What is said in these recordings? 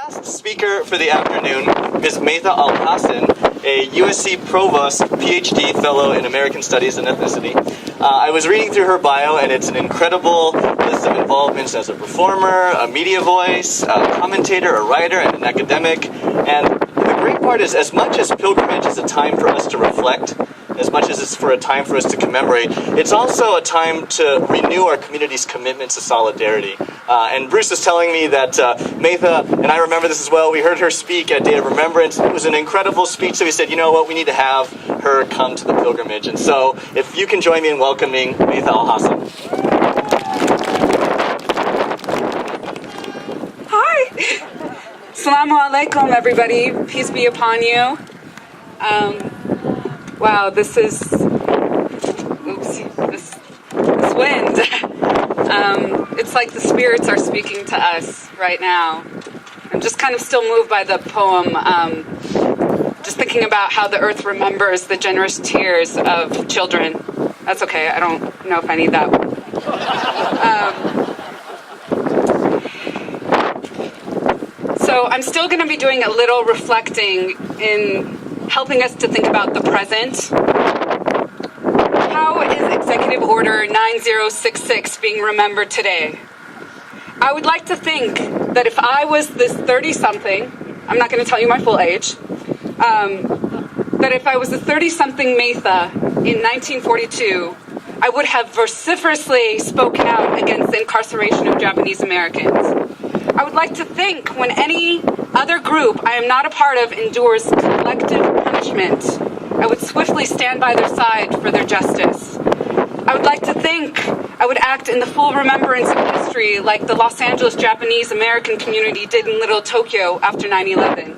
last speaker for the afternoon is Maytha Alhassen, a USC Provost Ph.D. Fellow in American Studies and Ethnicity. I was reading through her bio, and it's an incredible list of involvements as a performer, a media voice, a commentator, a writer, and an academic. And the great part is, as much as pilgrimage is a time for us to reflect, as much as it's for a time for us to commemorate, it's also a time to renew our community's commitment to solidarity. And Bruce was telling me that Maytha, and I remember this as well, we heard her speak at Day of Remembrance. It was an incredible speech, so we said, you know what, we need to have her come to the pilgrimage. And so, if you can join me in welcoming Maytha Alhassen. Hi! Assalamu alaikum, everybody. Peace be upon you. Wow, this is, this wind. It's like the spirits are speaking to us right now. I'm just kind of still moved by the poem, just thinking about how the earth remembers the generous tears of children. That's okay, I don't know if I need that one. So I'm still going to be doing a little reflecting in helping us to think about the present. How is Executive Order 9066 being remembered today? I would like to think that if I was this 30-something, I'm not going to tell you my full age, that if I was a 30-something Maytha in 1942, I would have vociferously spoken out against the incarceration of Japanese Americans. I would like to think when any other group I am not a part of endures collective punishment, I would swiftly stand by their side for their justice. I would like to think I would act in the full remembrance of history like the Los Angeles Japanese American community did in Little Tokyo after 9/11.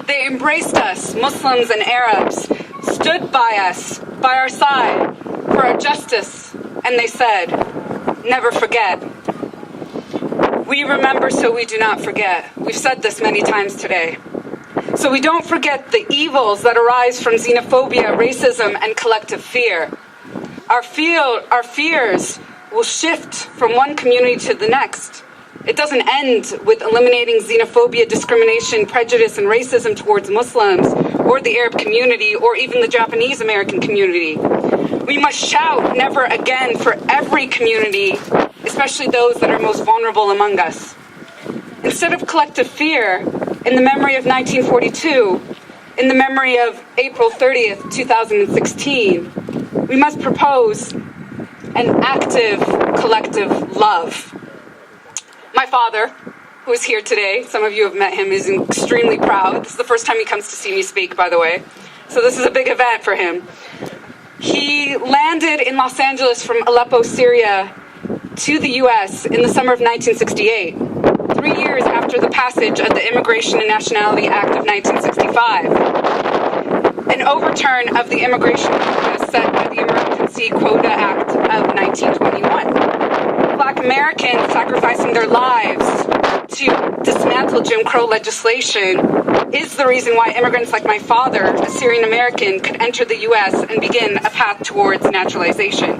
They embraced us, Muslims and Arabs, stood by us, by our side, for our justice, and they said, never forget. We remember so we do not forget. We've said this many times today. So we don't forget the evils that arise from xenophobia, racism, and collective fear. Our fears will shift from one community to the next. It doesn't end with eliminating xenophobia, discrimination, prejudice, and racism towards Muslims, or the Arab community, or even the Japanese American community. We must shout never again for every community, especially those that are most vulnerable among us. Instead of collective fear, in the memory of 1942, in the memory of April 30th, 2016, we must propose an active collective love. My father, who is here today, some of you have met him, is extremely proud. This is the first time he comes to see me speak, by the way. So this is a big event for him. He landed in Los Angeles from Aleppo, Syria, to the U.S. in the summer of 1968, 3 years after the passage of the Immigration and Nationality Act of 1965, an overturn of the immigration quota set by the Emergency Quota Act of 1921. Black Americans sacrificing their lives to dismantle Jim Crow legislation is the reason why immigrants like my father, a Syrian American, could enter the U.S. and begin a path towards naturalization.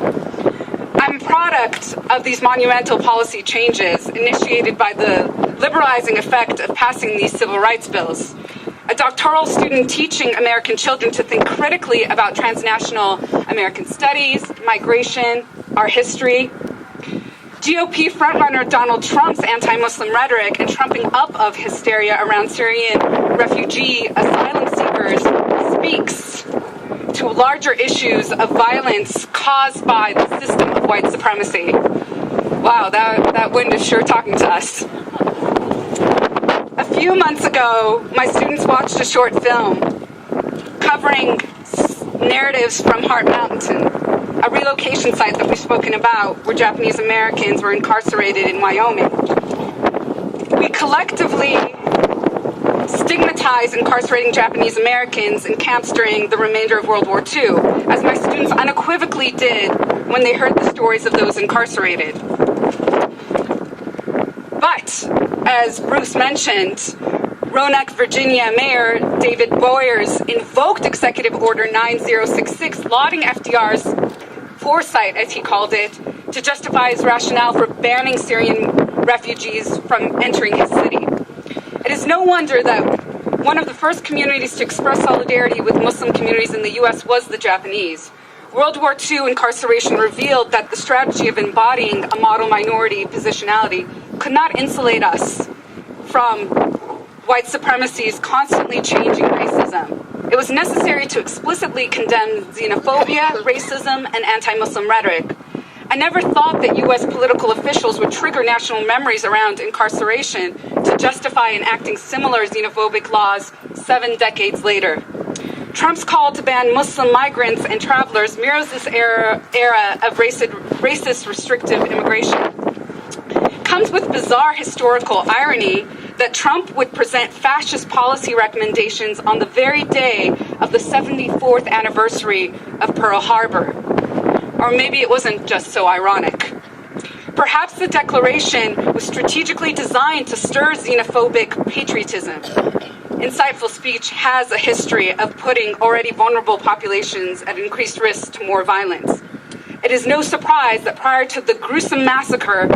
I'm a product of these monumental policy changes initiated by the liberalizing effect of passing these civil rights bills. A doctoral student teaching American children to think critically about transnational American studies, migration, our history. GOP frontrunner Donald Trump's anti-Muslim rhetoric and trumping up of hysteria around Syrian refugee asylum seekers speaks to larger issues of violence caused by the system of white supremacy. Wow, that wind is sure talking to us. A few months ago, my students watched a short film covering narratives from Heart Mountain, a relocation site that we've spoken about where Japanese Americans were incarcerated in Wyoming. We collectively stigmatize incarcerating Japanese Americans in camps during the remainder of World War II, as my students unequivocally did when they heard the stories of those incarcerated. But, as Bruce mentioned, Roanoke, Virginia Mayor David Boyers invoked Executive Order 9066, lauding FDR's foresight, as he called it, to justify his rationale for banning Syrian refugees from entering his city. no wonder that one of the first communities to express solidarity with Muslim communities in the US was the Japanese. World War II incarceration revealed that the strategy of embodying a model minority positionality could not insulate us from white supremacy's constantly changing racism. It was necessary to explicitly condemn xenophobia, racism, and anti-Muslim rhetoric. I never thought that US political officials would trigger national memories around incarceration to justify enacting similar xenophobic laws 7 decades later. Trump's call to ban Muslim migrants and travelers mirrors this era of racist restrictive immigration. Comes with bizarre historical irony that Trump would present fascist policy recommendations on the very day of the 74th anniversary of Pearl Harbor. Or maybe it wasn't just so ironic. Perhaps the declaration was strategically designed to stir xenophobic patriotism. Insightful speech has a history of putting already vulnerable populations at increased risk to more violence. It is no surprise that prior to the gruesome massacre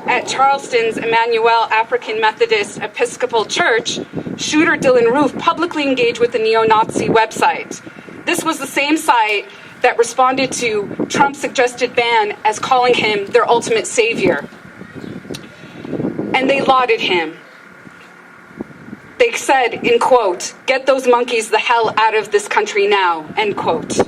at Charleston's Emmanuel African Methodist Episcopal Church, shooter Dylan Roof publicly engaged with the neo-Nazi website. This was the same site that responded to Trump's suggested ban as calling him their ultimate savior. And they lauded him. They said, in quote, "Get those monkeys the hell out of this country now," end quote.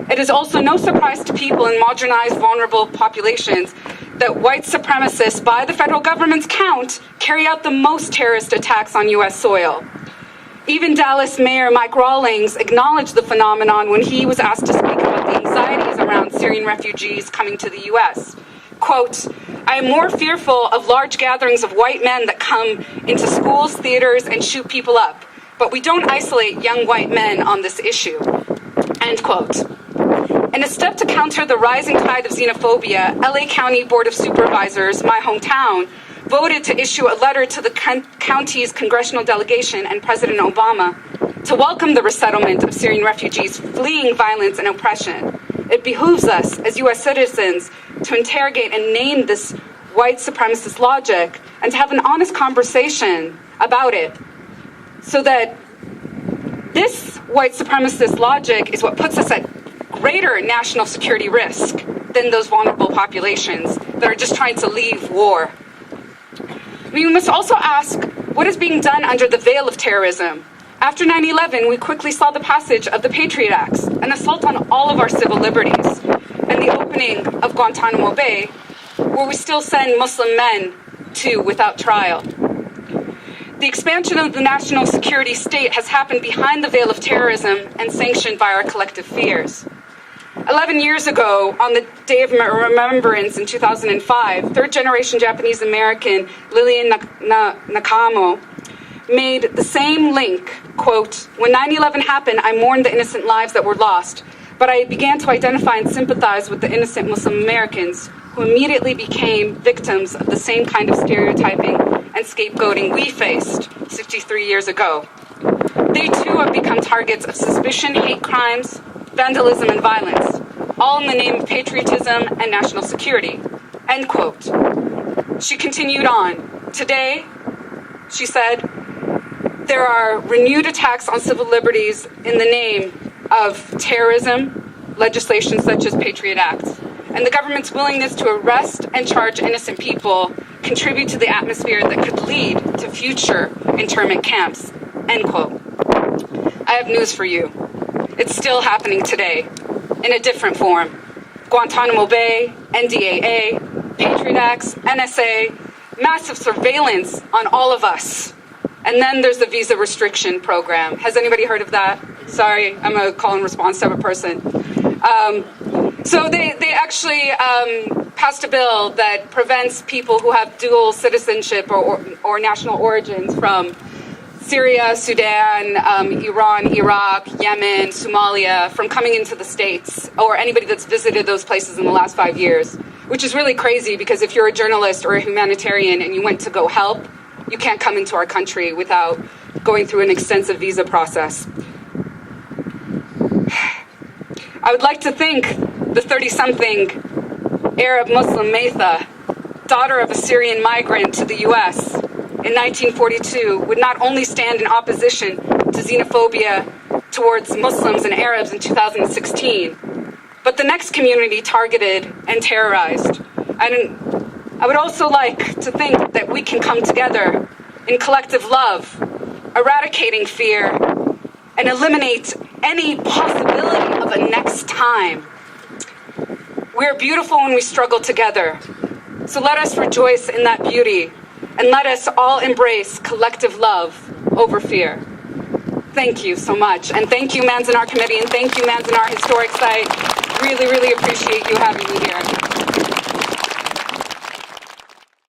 It is also no surprise to people in marginalized, vulnerable populations that white supremacists, by the federal government's count, carry out the most terrorist attacks on U.S. soil. Even Dallas Mayor Mike Rawlings acknowledged the phenomenon when he was asked to speak about the anxieties around Syrian refugees coming to the U.S. Quote, "I am more fearful of large gatherings of white men that come into schools, theaters, and shoot people up, but we don't isolate young white men on this issue," end quote. In a step to counter the rising tide of xenophobia, LA County Board of Supervisors, my hometown, voted to issue a letter to the county's congressional delegation and President Obama to welcome the resettlement of Syrian refugees fleeing violence and oppression. It behooves us as U.S. citizens to interrogate and name this white supremacist logic and to have an honest conversation about it, so that this white supremacist logic is what puts us at greater national security risk than those vulnerable populations that are just trying to leave war. We must also ask, what is being done under the veil of terrorism? After 9/11, we quickly saw the passage of the Patriot Acts, an assault on all of our civil liberties, and the opening of Guantanamo Bay, where we still send Muslim men to without trial. The expansion of the national security state has happened behind the veil of terrorism and sanctioned by our collective fears. 11 years ago, on the Day of Remembrance in 2005, third-generation Japanese-American Lillian Nakamo made the same link, quote, "When 9/11 happened, I mourned the innocent lives that were lost, but I began to identify and sympathize with the innocent Muslim Americans who immediately became victims of the same kind of stereotyping and scapegoating we faced 63 years ago. They too have become targets of suspicion, hate crimes, vandalism, and violence, all in the name of patriotism and national security," end quote. She continued on. "Today," she said, "there are renewed attacks on civil liberties in the name of terrorism, legislation such as Patriot Acts, and the government's willingness to arrest and charge innocent people contribute to the atmosphere that could lead to future internment camps," end quote. I have news for you. It's still happening today, in a different form. Guantanamo Bay, NDAA, Patriot Acts, NSA, massive surveillance on all of us. And then there's the visa restriction program. Has anybody heard of that? Sorry, I'm a call and response type of person. So they actually passed a bill that prevents people who have dual citizenship or national origins from Syria, Sudan, Iran, Iraq, Yemen, Somalia from coming into the States, or anybody that's visited those places in the last 5 years, which is really crazy because if you're a journalist or a humanitarian and you went to go help, you can't come into our country without going through an extensive visa process. I would like to thank the 30-something Arab Muslim Maytha, daughter of a Syrian migrant to the U.S., in 1942 would not only stand in opposition to xenophobia towards Muslims and Arabs in 2016, but the next community targeted and terrorized. And I would also like to think that we can come together in collective love, eradicating fear, and eliminate any possibility of a next time. We're beautiful when we struggle together. So let us rejoice in that beauty, and let us all embrace collective love over fear. Thank you so much. And thank you, Manzanar Committee, and thank you, Manzanar Historic Site. Really, really appreciate you having me here.